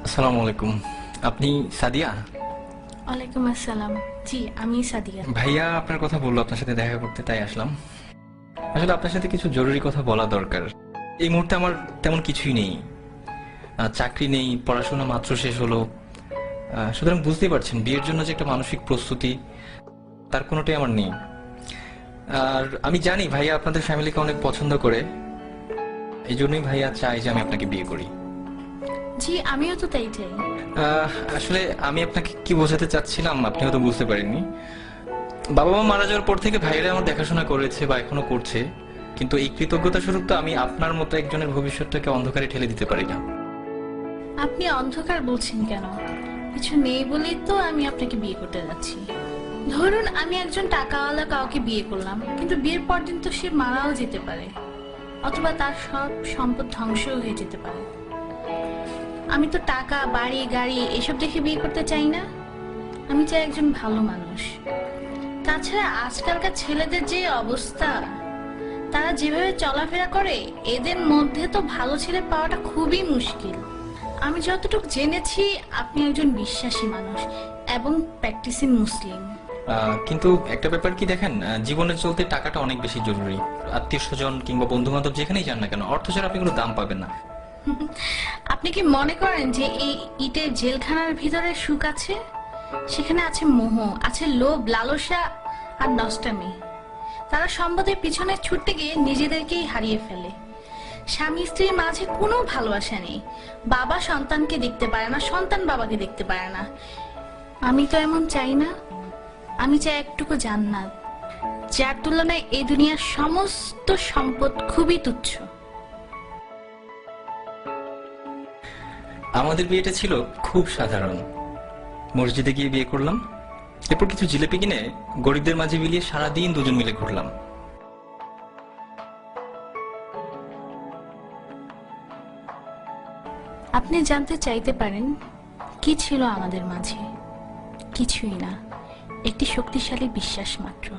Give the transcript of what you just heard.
আসসালামু আলাইকুম। আপনি সাদিয়া? ওয়ালাইকুম আসসালাম। জি, আমি সাদিয়া। ভাইয়া আপনার কথা বললো আপনার সাথে দেখা করতে, তাই আসলাম। আসলে আপনার সাথে কিছু জরুরি কথা বলা দরকার। এই মুহূর্তে আমার তেমন কিছুই নেই। চাকরি নেই, পড়াশোনা মাত্র শেষ হলো। সুতরাং বুঝতেই পারছেন বিয়ের জন্য যে একটা মানসিক প্রস্তুতি, তার কোনোটাই আমার নেই। আর আমি জানি ভাইয়া আপনাদের ফ্যামিলিকে অনেক পছন্দ করে, এই জন্যই ভাইয়া চাই যে আমি আপনাকে বিয়ে করি। জি, আমিও তো তাই চাই। আসলে আমি আপনাকে কি বোঝাতে চাচ্ছিলাম আপনি হয়তো বুঝতে পারেননি। বাবা মা মারা যাওয়ার পর থেকে ভাইয়েরা আমার দেখাশোনা করেছে বা এখনো করছে, কিন্তু এই কৃতজ্ঞতা স্বরূপ তো আমি আপনার মতো একজনের ভবিষ্যৎটাকে অন্ধকারে ঠেলে দিতে পারি না। আপনি অন্ধকার বলছেন কেন? কিছু নেই বলেই তো আমি আপনাকে বিয়ে করতে যাচ্ছি। ধরুন আমি একজন টাকাওয়ালা কাউকে বিয়ে করলাম, কিন্তু বিয়ের পর দিন তো সে মারাও যেতে পারে, অথবা তার সব সম্পদ ধ্বংসও হয়ে যেতে পারে। আমি তো টাকা, বাড়ি, গাড়ি এসব দেখে বিয়ে করতে চাই না। আমি চাই একজন ভালো মানুষ। তাছাড়া আজকালকার ছেলেদের যে অবস্থা, তারা যেভাবে চলাফেরা করে, এদের মধ্যে তো ভালো ছেলে পাওয়াটা খুবই মুশকিল। আমি যতটুকু জেনেছি আপনি একজন বিশ্বাসী মানুষ এবং প্র্যাকটিসিং মুসলিম। কিন্তু একটা ব্যাপার কি দেখেন, জীবনে চলতে টাকাটা অনেক বেশি জরুরি। আত্মীয় স্বজন কিংবা বন্ধু বান্ধব যেখানেই যান না কেন, অর্থ ছাড়া আপনি কোনো দাম পাবেন না। আপনি কি মনে করেন যে এই ইটের জেলখানার ভিতরে সুখ আছে? সেখানে আছে মোহ, আছে লোভ, লালসা আর নষ্টামি। তারা সম্পদের পিছনে ছুটতে গিয়ে নিজেদেরকেই হারিয়ে ফেলে। স্বামী স্ত্রীর মাঝে কোনো ভালোবাসা নেই। বাবা সন্তানকে দেখতে পারে না, সন্তান বাবাকে দেখতে পারে না। আমি তো এমন চাই না। আমি চাই একটুকু জান্নাত, যার তুলনায় এই দুনিয়ার সমস্ত সম্পদ খুবই তুচ্ছ। আমাদের বিয়েটা ছিল খুব সাধারণ। মসজিদে গিয়ে বিয়ে করলাম, এরপর কিছু জিলিপি কিনে গরিবদের মাঝে বিলিয়ে সারাদিন দুজন মিলে ঘুরলাম। আপনি জানতে চাইতে পারেন কি ছিল আমাদের মাঝে? কিছুই না, একটি শক্তিশালী বিশ্বাস মাত্র।